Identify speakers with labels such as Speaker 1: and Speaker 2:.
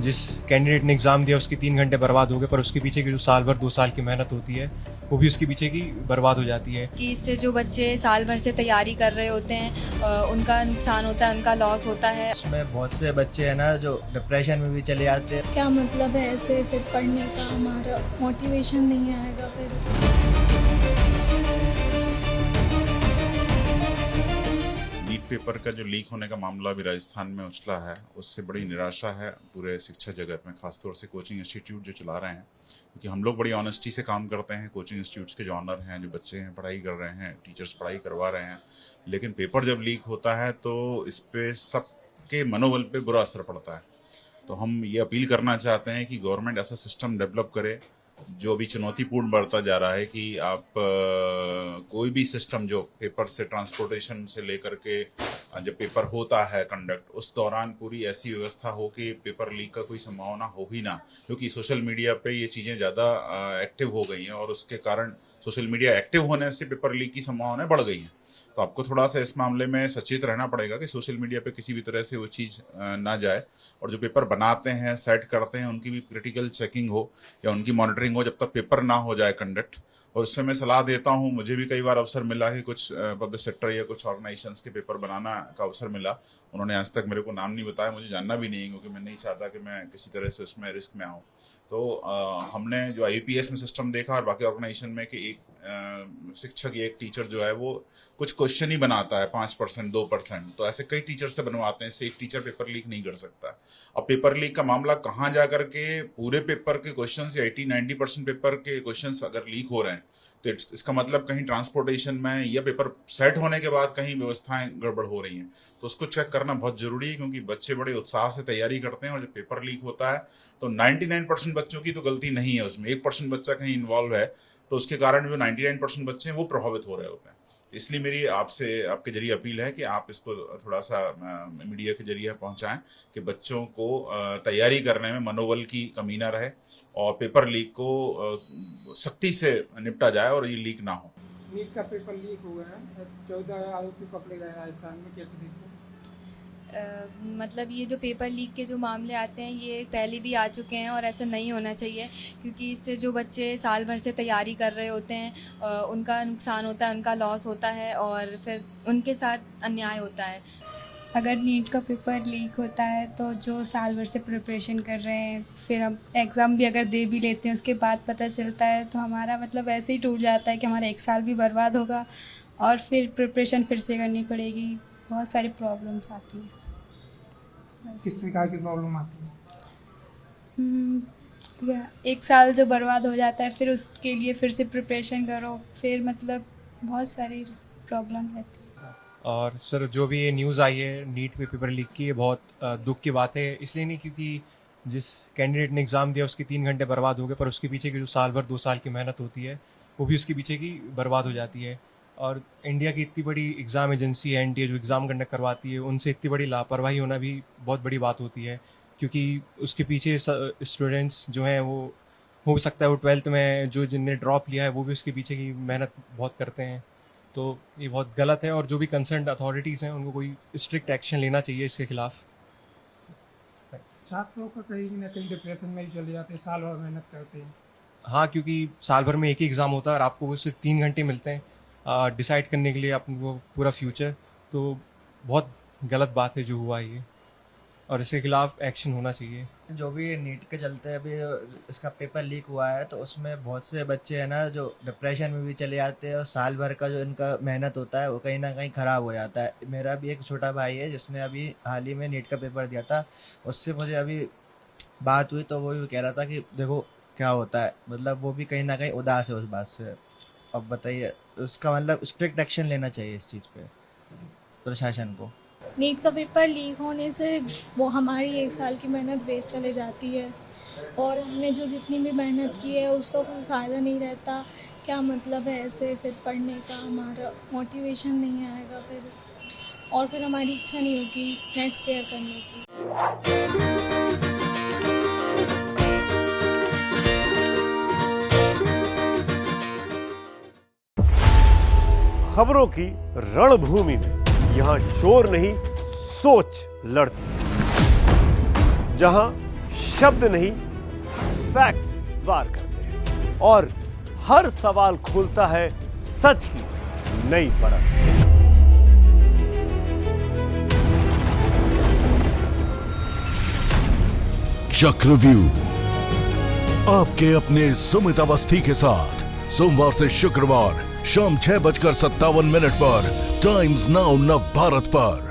Speaker 1: जिस कैंडिडेट ने एग्ज़ाम दिया उसके 3 घंटे बर्बाद हो गए, पर उसके पीछे की जो साल भर 2 साल की मेहनत होती है वो भी उसके पीछे की बर्बाद हो जाती है।
Speaker 2: कि इससे जो बच्चे साल भर से तैयारी कर रहे होते हैं उनका नुकसान होता है, उनका लॉस होता है।
Speaker 3: इसमें बहुत से बच्चे हैं ना जो डिप्रेशन में भी चले जाते हैं।
Speaker 4: क्या मतलब है ऐसे फिर पढ़ने का, हमारा मोटिवेशन नहीं आएगा फिर।
Speaker 5: नीट पेपर का जो लीक होने का मामला भी राजस्थान में उछला है, उससे बड़ी निराशा है पूरे शिक्षा जगत में, खासतौर से कोचिंग इंस्टीट्यूट जो चला रहे हैं। क्योंकि हम लोग बड़ी ऑनेस्टी से काम करते हैं, कोचिंग इंस्टीट्यूट्स के जो ऑनर हैं, जो बच्चे हैं पढ़ाई कर रहे हैं, टीचर्स पढ़ाई करवा रहे हैं, लेकिन पेपर जब लीक होता है तो इस पे सबके मनोबल पे बुरा असर पड़ता है। तो हम ये अपील करना चाहते हैं कि गवर्नमेंट ऐसा सिस्टम डेवलप करे जो अभी चुनौतीपूर्ण बढ़ता जा रहा है कि आप कोई भी सिस्टम जो पेपर से ट्रांसपोर्टेशन से लेकर के जब पेपर होता है कंडक्ट, उस दौरान पूरी ऐसी व्यवस्था हो कि पेपर लीक का कोई संभावना हो ही ना। क्योंकि सोशल मीडिया पे ये चीज़ें ज़्यादा एक्टिव हो गई हैं और उसके कारण सोशल मीडिया एक्टिव होने से पेपर लीक की संभावनाएं बढ़ गई हैं। तो आपको थोड़ा सा इस मामले में सचेत रहना पड़ेगा कि सोशल मीडिया पे किसी भी तरह से वो चीज़ ना जाए, और जो पेपर बनाते हैं, सेट करते हैं, उनकी भी क्रिटिकल चेकिंग हो या उनकी मॉनिटरिंग हो जब तक पेपर ना हो जाए कंडक्ट। और उससे मैं सलाह देता हूँ, मुझे भी कई बार अवसर मिला कि कुछ पब्लिक सेक्टर या कुछ ऑर्गेनाइजेशंस के पेपर बनाना का अवसर मिला। उन्होंने आज तक मेरे को नाम नहीं बताया, मुझे जानना भी नहीं है, क्योंकि मैं नहीं चाहता कि मैं किसी तरह से उसमें रिस्क में आऊँ। तो हमने जो IUPAC में सिस्टम देखा और बाकी ऑर्गेनाइजेशन में कि एक शिक्षक या एक टीचर जो है वो कुछ क्वेश्चन ही बनाता है 5% 2%, तो ऐसे कई टीचर से बनवाते हैं, इससे एक टीचर पेपर लीक नहीं कर सकता। अब पेपर लीक का मामला कहाँ जा करके पूरे पेपर के क्वेश्चन या 80-90% पेपर के क्वेश्चन अगर लीक हो रहे हैं तो इसका मतलब कहीं ट्रांसपोर्टेशन में या पेपर सेट होने के बाद कहीं व्यवस्थाएं गड़बड़ हो रही हैं। तो उसको चेक करना बहुत जरूरी है, क्योंकि बच्चे बड़े उत्साह से तैयारी करते हैं और जब पेपर लीक होता है तो 99% बच्चों की तो गलती नहीं है, उसमें 1% बच्चा कहीं इन्वॉल्व है, तो उसके कारण जो 99% बच्चे हैं वो प्रभावित हो रहे होते हैं। इसलिए मेरी आपसे आपके जरिए अपील है कि आप इसको थोड़ा सा मीडिया के जरिए पहुंचाएं कि बच्चों को तैयारी करने में मनोबल की कमी ना रहे और पेपर लीक को सख्ती से निपटा जाए और ये लीक ना हो।
Speaker 6: नीट का पेपर लीक हुआ है, 14 आरोपी पकड़े गए राजस्थान में, कैसे देखते हैं?
Speaker 2: मतलब ये जो पेपर लीक के जो मामले आते हैं ये पहले भी आ चुके हैं और ऐसा नहीं होना चाहिए, क्योंकि इससे जो बच्चे साल भर से तैयारी कर रहे होते हैं उनका नुकसान होता है, उनका लॉस होता है और फिर उनके साथ अन्याय होता है।
Speaker 4: अगर नीट का पेपर लीक होता है तो जो साल भर से प्रिपरेशन कर रहे हैं, फिर हम एग्ज़ाम भी अगर दे भी लेते हैं उसके बाद पता चलता है तो हमारा मतलब ऐसे ही टूट जाता है कि हमारा 1 साल भी बर्बाद होगा और फिर प्रिपरेशन फिर से करनी पड़ेगी। बहुत सारी प्रॉब्लम्स आती हैं।
Speaker 6: किस प्रकार की प्रॉब्लम आती है?
Speaker 4: 1 साल जो बर्बाद हो जाता है फिर उसके लिए फिर से प्रिपरेशन करो, फिर मतलब बहुत सारी प्रॉब्लम रहती है।
Speaker 1: और सर जो भी ये न्यूज़ आई है नीट पे पेपर लीक की, ये बहुत दुख की बात है। इसलिए नहीं क्योंकि जिस कैंडिडेट ने एग्ज़ाम दिया उसके 3 घंटे बर्बाद हो गए, पर उसके पीछे की जो साल भर 2 साल की मेहनत होती है वो भी उसके पीछे की बर्बाद हो जाती है। और इंडिया की इतनी बड़ी एग्ज़ाम एजेंसी है NTA जो एग्ज़ाम कंडक्ट करवाती है, उनसे इतनी बड़ी लापरवाही होना भी बहुत बड़ी बात होती है, क्योंकि उसके पीछे स्टूडेंट्स जो हैं वो हो सकता है वो 12th में जो जिनने ड्रॉप लिया है वो भी उसके पीछे की मेहनत बहुत करते हैं। तो ये बहुत गलत है और जो भी कंसर्न अथॉरिटीज़ हैं उनको कोई स्ट्रिक्ट एक्शन लेना चाहिए इसके खिलाफ।
Speaker 6: छात्रों को कहीं ना कहीं डिप्रेशन में ही चले जाते हैं, साल भर मेहनत करते हैं।
Speaker 1: हाँ, क्योंकि साल भर में एक ही एग्ज़ाम होता है और आपको वो सिर्फ 3 घंटे मिलते हैं डिसाइड करने के लिए अपने पूरा फ्यूचर। तो बहुत गलत बात है जो हुआ ये, और इसके खिलाफ एक्शन होना चाहिए।
Speaker 3: जो भी नीट के चलते अभी इसका पेपर लीक हुआ है तो उसमें बहुत से बच्चे हैं ना जो डिप्रेशन में भी चले जाते हैं और साल भर का जो इनका मेहनत होता है वो कहीं ना कहीं ख़राब हो जाता है। मेरा भी एक छोटा भाई है जिसने अभी हाल ही में नीट का पेपर दिया था, उससे मुझे अभी बात हुई तो वो भी कह रहा था कि देखो क्या होता है, मतलब वो भी कहीं ना कहीं उदास है उस बात से। अब बताइए, उसका मतलब स्ट्रिक्ट एक्शन लेना चाहिए इस चीज़ पे प्रशासन को।
Speaker 4: नीट का पेपर लीक होने से वो हमारी 1 साल की मेहनत वेस्ट चले जाती है और हमने जो जितनी भी मेहनत की है उसका कोई फ़ायदा नहीं रहता। क्या मतलब है ऐसे फिर पढ़ने का, हमारा मोटिवेशन नहीं आएगा फिर और फिर हमारी इच्छा नहीं होगी नेक्स्ट ईयर करने की।
Speaker 7: खबरों की रणभूमि में यहाँ शोर नहीं सोच लड़ती है, जहाँ शब्द नहीं, फैक्ट्स वार करते हैं और हर सवाल खोलता है सच की नई परत।
Speaker 8: चक्रव्यूह आपके अपने सुमित अवस्थी के साथ सोमवार से शुक्रवार शाम 6:57 पर टाइम्स नाउ नव भारत पर।